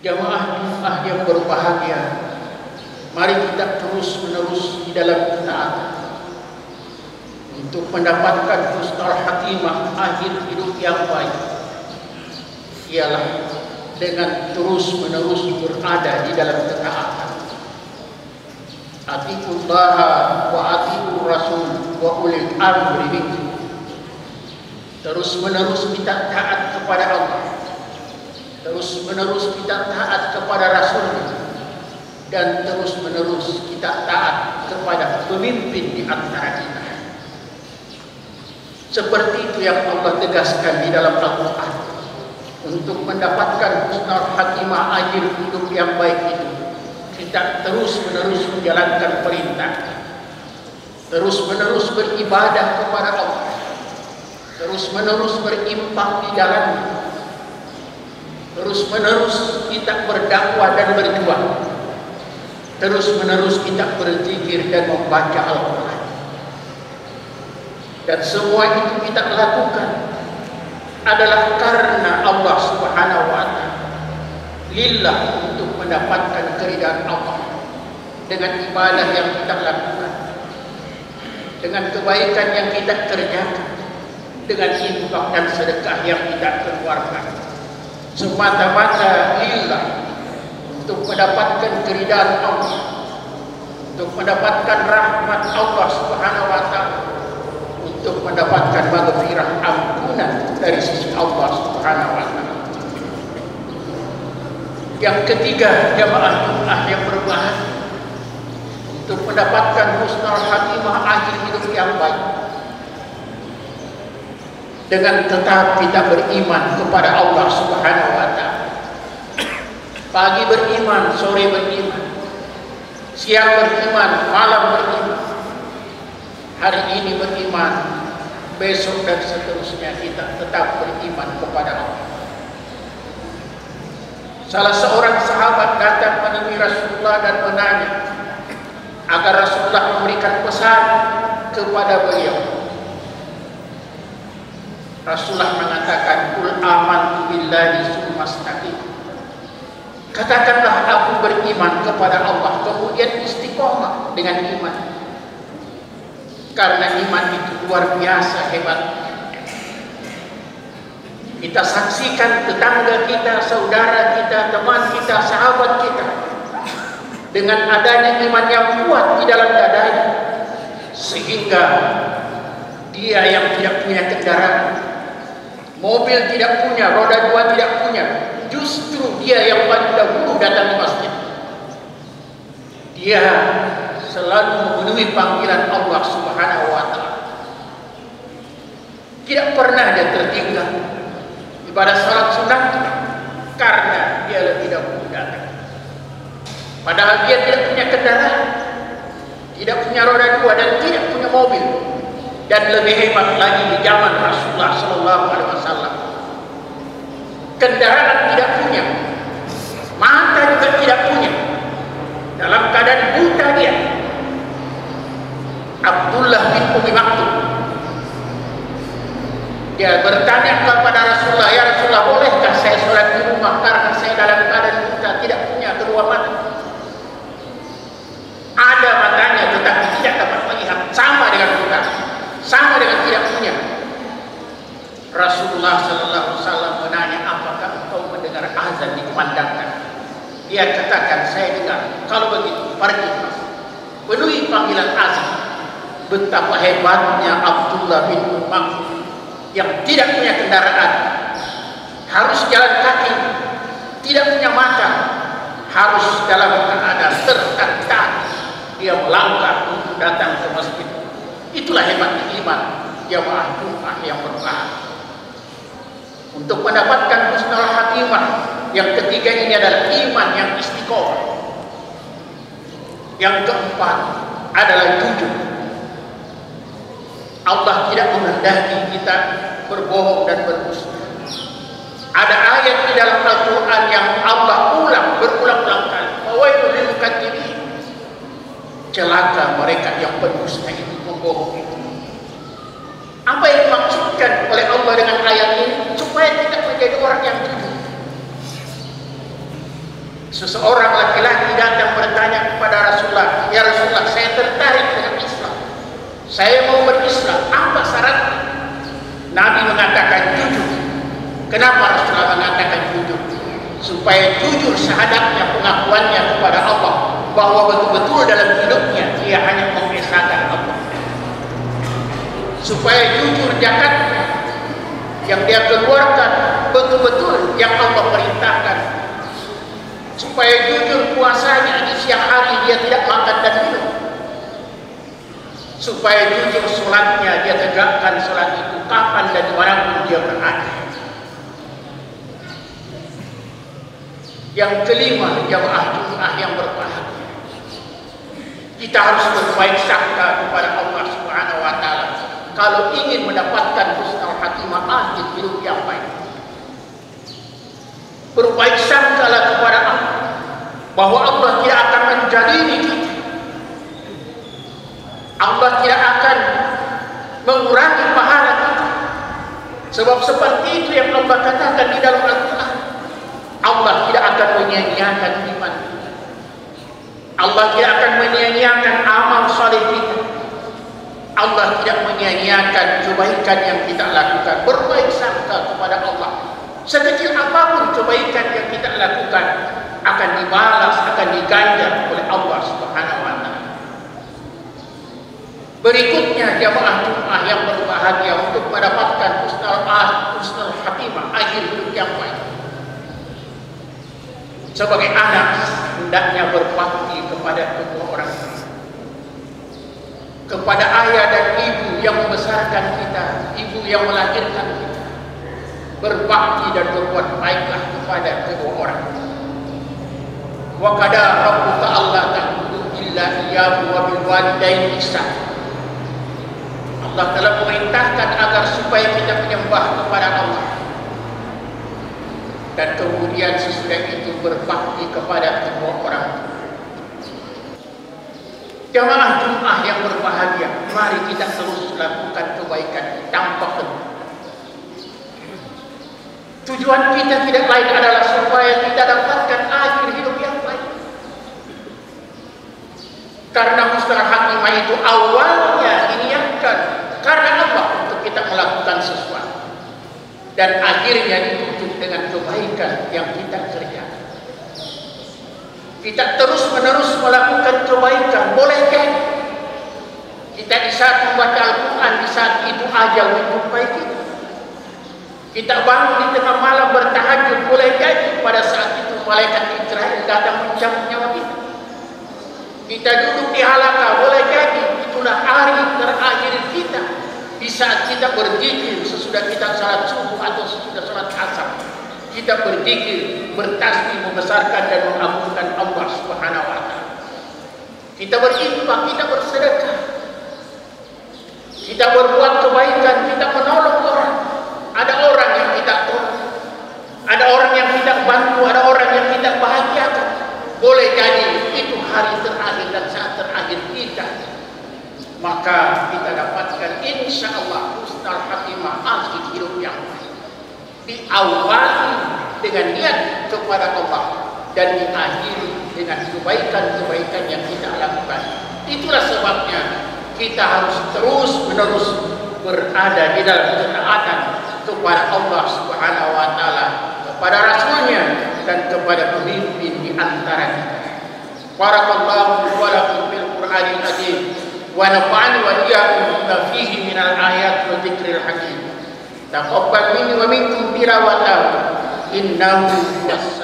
Jamaah yang berbahagia, mari kita terus-menerus di dalam ketaatan untuk mendapatkan husnul khatimah, akhir hidup yang baik, ialah dengan terus-menerus berada di dalam ketaatan. Atiqullaha wa atiqur rasul wa ulil amri minkum. Terus-menerus kita taat kepada Allah, terus-menerus kita taat kepada Rasulnya, dan terus-menerus kita taat kepada pemimpin di antara kita. Seperti itu yang Allah tegaskan di dalam Al-Quran. Untuk mendapatkan husnul khatimah, akhir hidup yang baik itu, kita terus-menerus menjalankan perintah, terus-menerus beribadah kepada Allah, terus-menerus berinfak di jalannya, terus-menerus kita berdakwah dan berjuang, terus-menerus kita berzikir dan membaca Al-Quran. Dan semua itu kita lakukan adalah karena Allah Subhanahu wa Ta'ala, lillah, untuk mendapatkan keridhaan Allah dengan ibadah yang kita lakukan, dengan kebaikan yang kita kerjakan, dengan infak dan sedekah yang kita keluarkan, semata-mata lillah, untuk mendapatkan keridhaan Allah, untuk mendapatkan rahmat Allah Subhanahu wa Ta'ala, untuk mendapatkan maghfirah, ampunan dari sisi Allah Subhanahu wa Ta'ala. Yang ketiga, jamaah yang berbahagia, untuk mendapatkan husnul khatimah, akhir hidup yang baik, dengan tetap kita beriman kepada Allah Subhanahu wa Ta'ala. Pagi beriman, sore beriman, siang beriman, malam beriman, hari ini beriman, besok dan seterusnya kita tetap beriman kepada Allah. Salah seorang sahabat datang menemui Rasulullah dan menanya agar Rasulullah memberikan pesan kepada beliau. Rasulullah mengatakan, "Qul amantu billahi tsumma istaqim." Katakanlah, aku beriman kepada Allah, kemudian istiqomah dengan iman. Karena iman itu luar biasa hebatnya. Kita saksikan tetangga kita, saudara kita, teman kita, sahabat kita, dengan adanya iman yang kuat di dalam dadanya, sehingga dia yang tidak punya kendaraan, mobil tidak punya, roda dua tidak punya, justru dia yang paling dahulu datang di masjid. Dia selalu memenuhi panggilan Allah Subhanahu wa Ta'ala. Tidak pernah dia tertinggal ibadah salat sunat karena dia lebih dahulu datang. Padahal dia tidak punya kendaraan, tidak punya roda dua, dan tidak punya mobil. Dan lebih hebat lagi di zaman Rasulullah SAW, kendaraan tidak punya, mata juga tidak punya, dalam keadaan buta dia. Abdullah bin Umi Maktum, dia bertanya kepada Rasulullah, "Ya Rasulullah, bolehkah saya sholat di rumah karena saya dalam keadaan buta, tidak punya kedua mata? Ada matanya tetapi tidak dapat melihat, sama dengan buta, sama dengan tidak punya." Rasulullah SAW menanya, "Apakah engkau mendengar azan dikumandangkan?" Dia katakan, "Saya dengar." "Kalau begitu, pergi, penuhi panggilan azan." Betapa hebatnya Abdullah bin Umar yang tidak punya kendaraan, harus jalan kaki, tidak punya mata, harus dalam keadaan tertatah dia melangkah untuk datang ke masjid. Itulah hebatnya iman jamaah Jumat yang berbahagia. Untuk mendapatkan husnul khatimah, yang ketiga ini adalah iman yang istiqomah. Yang keempat adalah jujur. Allah tidak menghendaki kita berbohong dan berdusta. Ada ayat di dalam Al-Quran yang Allah ulang berulang-ulang kali, "Fawailul lil mukatsibin." Celaka mereka yang berdusta itu, membohong itu. Apa yang dimaksudkan oleh Allah dengan ayat ini? Supaya kita menjadi orang yang jujur. Seseorang laki-laki datang bertanya kepada Rasulullah, "Ya Rasulullah, saya tertarik dengan Islam. Saya mau berislam. Apa syaratnya?" Nabi mengatakan jujur. Kenapa Rasulullah mengatakan jujur? Supaya jujur syahadatnya, pengakuannya kepada Allah bahwa betul-betul dalam hidupnya dia hanya mengesahkan Allah. Supaya jujur zakatnya yang dia keluarkan betul-betul yang Allah perintahkan. Supaya jujur puasanya, di siang hari dia tidak makan dan minum. Supaya jujur sholatnya, dia tegakkan sholat itu kapan dan dimanapun dia berada. Yang kelima, jamaah Jumat yang berbahagia, kita harus berbaik sangka kepada Allah Subhanahu wa Ta'ala kalau ingin mendapatkan husnul khatimah, akhir hidup yang baik. Berbaik sangkalah kepada Allah bahwa Allah tidak akan menjalimi kita. Allah tidak akan mengurangi pahala kita. Sebab seperti itu yang Allah katakan di dalam Al-Quran. Allah tidak akan menyia-nyiakan iman kita. Allah tidak akan menyia-nyiakan amal saleh kita. Allah tidak menyia-nyiakan kebaikan yang kita lakukan. Berbaik sangka kepada Allah. Sekecil apapun kebaikan yang kita lakukan akan dibalas, akan diganjar oleh Allah Subhanahu wa Ta'ala. Berikutnya jamaah Jumat yang berbahagia untuk mendapatkan husnul khatimah, akhir hidup yang baik. Sebagai anak hendaknya berbakti kepada kedua orang tua, kepada ayah dan ibu yang membesarkan kita, ibu yang melahirkan kita. Berbakti dan berbuat baiklah kepada kedua orang. Wa qada rabbuka alla ta'budu illa iyyahu wa bil walidaini ihsana. Allah telah memerintahkan agar supaya kita menyembah kepada Allah, dan kemudian sesudah itu berbakti kepada kedua orang. Jamaah Jumat yang berbahagia, mari kita terus lakukan kebaikan tanpa henti. Tujuan kita tidak lain adalah supaya kita dapatkan akhir hidup yang baik. Karena husnul khatimah itu awalnya diniatkan karena Allah untuk kita melakukan sesuatu, dan akhirnya ditutup dengan kebaikan yang kita kerjakan. Kita terus menerus melakukan kebaikan, boleh jadi kita di saat membaca Al-Quran, di saat itu ajal menjumpai kita. Kita bangun di tengah malam bertahajud, boleh jadi pada saat itu malaikat Israel datang mencabut nyawa kita. Kita duduk di halaqah, boleh jadi itulah hari terakhir kita. Di saat kita berzikir sesudah kita salat subuh atau sesudah salat asar, kita berzikir, bertasbih, membesarkan dan mengagungkan Allah Subhanahu wa Ta'ala. Kita berinfak, kita bersedekah, kita berbuat kebaikan, kita menolong orang. Ada orang yang kita tolong, ada orang yang kita bantu, ada orang yang kita bahagiakan. Boleh jadi itu hari terakhir dan saat terakhir kita. Maka kita dapatkan insya Allah husnul khatimah, akhir hidup yang baik. Diawali dengan niat kepada Allah dan diakhiri dengan kebaikan-kebaikan yang kita lakukan. Itulah sebabnya kita harus terus menerus berada di dalam ketaatan kepada Allah Subhanahu wa Ta'ala, kepada Rasulnya, dan kepada pemimpin di antara kita. Barakallahu wa lakum fil Qur'anil azim wa nafa'ani wa iyyakum bima fihi minal ayat wa dzikril hakim. Taqabbal minni wa minkum tilawatahu innahu was